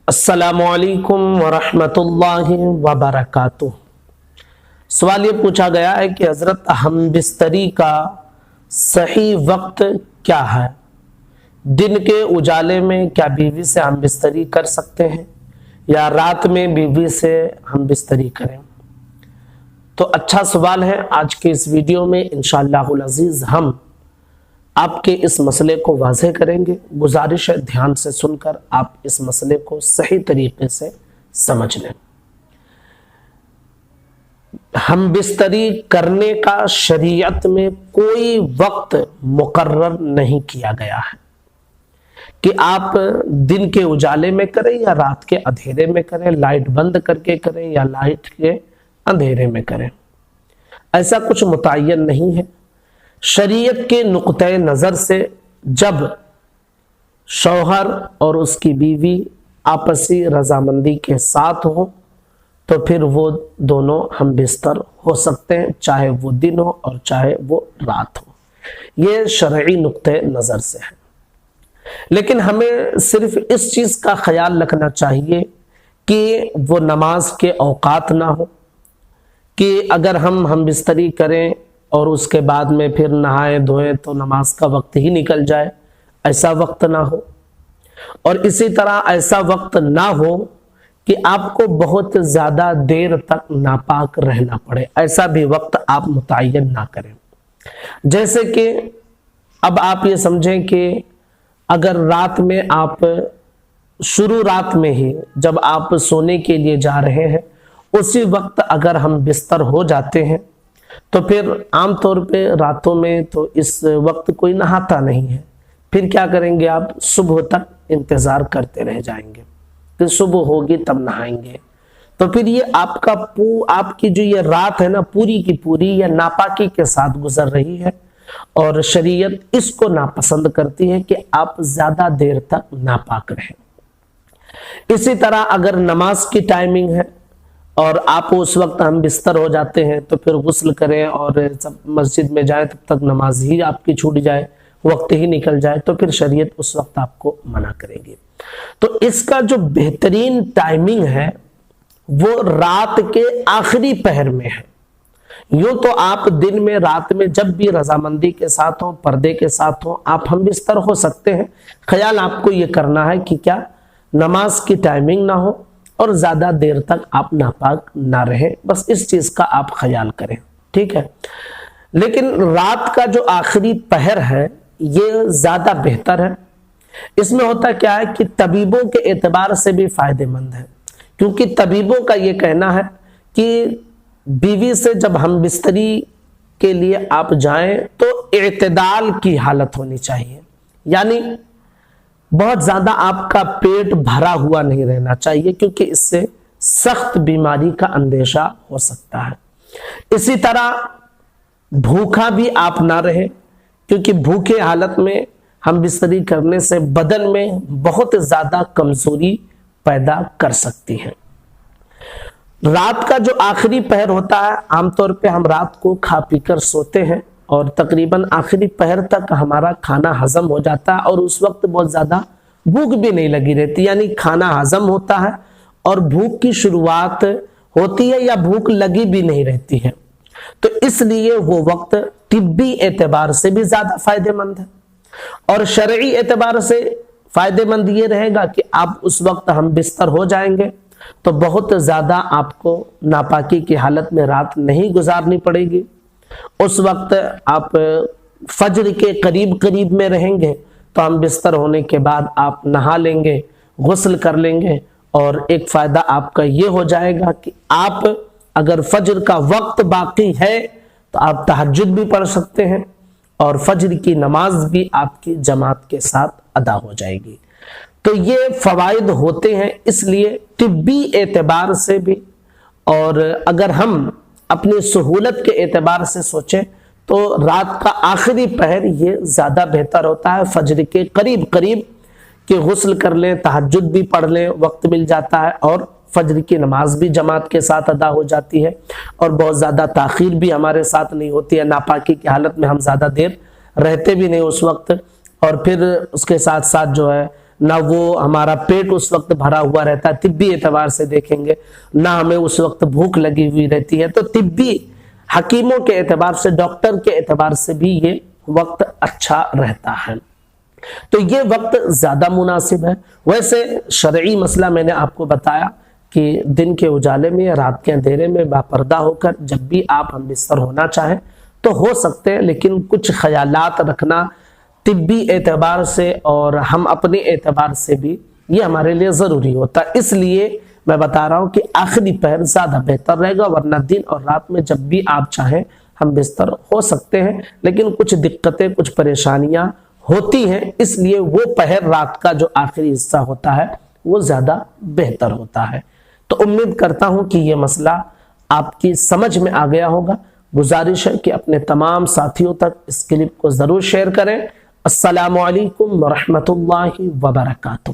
अस्सलामुअलैकुम वरहमतुल्लाहि वबरकातुह। सवाल ये पूछा गया है कि हज़रत हम बिस्तरी का सही वक्त क्या है? दिन के उजाले में क्या बीवी से हम बिस्तरी कर सकते हैं या रात में बीवी से हम बिस्तरी करें? तो अच्छा सवाल है। आज के इस वीडियो में इंशाअल्लाहुल अज़ीज़ हम आपके इस मसले को वाज़ेह करेंगे। गुजारिश है ध्यान से सुनकर आप इस मसले को सही तरीके से समझ लें। हम बिस्तरी करने का शरीयत में कोई वक्त मुकर्रर नहीं किया गया है कि आप दिन के उजाले में करें या रात के अंधेरे में करें, लाइट बंद करके करें या लाइट के अंधेरे में करें। ऐसा कुछ मुतय्यन नहीं है। शरीयत के नुक्ते नज़र से जब शौहर और उसकी बीवी आपसी रजामंदी के साथ हो तो फिर वो दोनों हम बिस्तर हो सकते हैं, चाहे वो दिन हो और चाहे वो रात हो। ये शरई नुक्ते नज़र से है। लेकिन हमें सिर्फ इस चीज़ का ख्याल रखना चाहिए कि वो नमाज के औकात ना हो कि अगर हम बिस्तरी करें और उसके बाद में फिर नहाए धोएं तो नमाज का वक्त ही निकल जाए, ऐसा वक्त ना हो। और इसी तरह ऐसा वक्त ना हो कि आपको बहुत ज़्यादा देर तक नापाक रहना पड़े, ऐसा भी वक्त आप मुतय्यन ना करें। जैसे कि अब आप ये समझें कि अगर रात में आप शुरू रात में ही जब आप सोने के लिए जा रहे हैं उसी वक्त अगर हम बिस्तर हो जाते हैं तो फिर आम तौर पे रातों में तो इस वक्त कोई नहाता नहीं है। फिर क्या करेंगे आप? सुबह तक इंतज़ार करते रह जाएंगे, फिर सुबह होगी तब नहाएंगे। तो फिर ये आपकी जो ये रात है ना, पूरी की पूरी ये नापाकी के साथ गुजर रही है और शरीयत इसको नापसंद करती है कि आप ज़्यादा देर तक नापाक रहें। इसी तरह अगर नमाज की टाइमिंग है और आप उस वक्त हम बिस्तर हो जाते हैं तो फिर गुस्ल करें और सब मस्जिद में जाए तब तक नमाज ही आपकी छूट जाए, वक्त ही निकल जाए, तो फिर शरीयत उस वक्त आपको मना करेगी। तो इसका जो बेहतरीन टाइमिंग है वो रात के आखिरी पहर में है। यूं तो आप दिन में रात में जब भी रजामंदी के साथ हो, पर्दे के साथ हो, आप हम बिस्तर हो सकते हैं। ख्याल आपको ये करना है कि क्या नमाज की टाइमिंग ना हो और ज्यादा देर तक आप नापाक ना रहे, बस इस चीज का आप ख्याल करें, ठीक है। लेकिन रात का जो आखिरी पहर है ये ज्यादा बेहतर है। इसमें होता क्या है कि तबीबों के एतबार से भी फायदेमंद है, क्योंकि तबीबों का ये कहना है कि बीवी से जब हम बिस्तरी के लिए आप जाएं तो इत्तेदाल की हालत होनी चाहिए, यानी बहुत ज्यादा आपका पेट भरा हुआ नहीं रहना चाहिए, क्योंकि इससे सख्त बीमारी का अंदेशा हो सकता है। इसी तरह भूखा भी आप ना रहे, क्योंकि भूखे हालत में हम बिस्तरी करने से बदन में बहुत ज्यादा कमजोरी पैदा कर सकती है। रात का जो आखिरी पहर होता है, आमतौर पे हम रात को खा पीकर सोते हैं और तकरीबन आखिरी पहर तक हमारा खाना हजम हो जाता है और उस वक्त बहुत ज्यादा भूख भी नहीं लगी रहती, यानी खाना हजम होता है और भूख की शुरुआत होती है या भूख लगी भी नहीं रहती है। तो इसलिए वो वक्त तिब्बी एतबार से भी ज्यादा फायदेमंद है और शरई एतबार से फायदेमंद ये रहेगा कि आप उस वक्त हम बिस्तर हो जाएंगे तो बहुत ज्यादा आपको नापाकी की हालत में रात नहीं गुजारनी पड़ेगी। उस वक्त आप फज्र के करीब करीब में रहेंगे तो हम बिस्तर होने के बाद आप नहा लेंगे, गुस्ल कर लेंगे और एक फायदा आपका ये हो जाएगा कि आप अगर फज्र का वक्त बाकी है तो आप तहज्जुद भी पढ़ सकते हैं और फज्र की नमाज भी आपकी जमात के साथ अदा हो जाएगी। तो ये फवाइद होते हैं, इसलिए तिब्बी एतबार से भी और अगर हम अपनी सहूलत के एतबार से सोचें तो रात का आखिरी पहर ये ज्यादा बेहतर होता है। फज्र के करीब करीब कि गुस्ल कर लें, तहज्जुद भी पढ़ लें, वक्त मिल जाता है और फज्र की नमाज भी जमात के साथ अदा हो जाती है और बहुत ज्यादा ताखीर भी हमारे साथ नहीं होती है। नापाकी की हालत में हम ज्यादा देर रहते भी नहीं उस वक्त और फिर उसके साथ साथ जो है نہ وہ ہمارا پیٹ اس وقت بھرا ہوا رہتا ہے طبی اعتبار سے دیکھیں گے، نہ ہمیں اس وقت بھوک لگی ہوئی رہتی ہے، تو طبی حکیموں کے اعتبار سے، ڈاکٹر کے اعتبار سے بھی یہ وقت اچھا رہتا ہے، تو یہ وقت زیادہ مناسب ہے۔ ویسے شرعی مسئلہ میں نے آپ کو بتایا کہ دن کے اجالے میں یا رات کے اندھیرے میں باپردہ ہو کر جب بھی آپ ہم بستر ہونا چاہیں تو ہو سکتے ہیں، لیکن کچھ خیالات رکھنا طبی اعتبار سے اور ہم اپنے اعتبار سے بھی یہ ہمارے لیے ضروری ہوتا ہے۔ اس لیے میں بتا رہا ہوں کہ آخری پہر زیادہ بہتر رہے گا، ورنہ دن اور رات میں جب بھی آپ چاہیں ہم بستر ہو سکتے ہیں، لیکن کچھ دقتیں کچھ پریشانیاں ہوتی ہیں، اس لیے وہ پہر رات کا جو آخری حصہ ہوتا ہے وہ زیادہ بہتر ہوتا ہے۔ تو امید کرتا ہوں کہ یہ مسئلہ آپ کی سمجھ میں آ گیا ہوگا۔ گزارش ہے کہ اپنے تمام ساتھیوں تک اس کلپ کو ضرور شیئر کریں۔ السلام علیکم ورحمۃ اللہ وبرکاتہ۔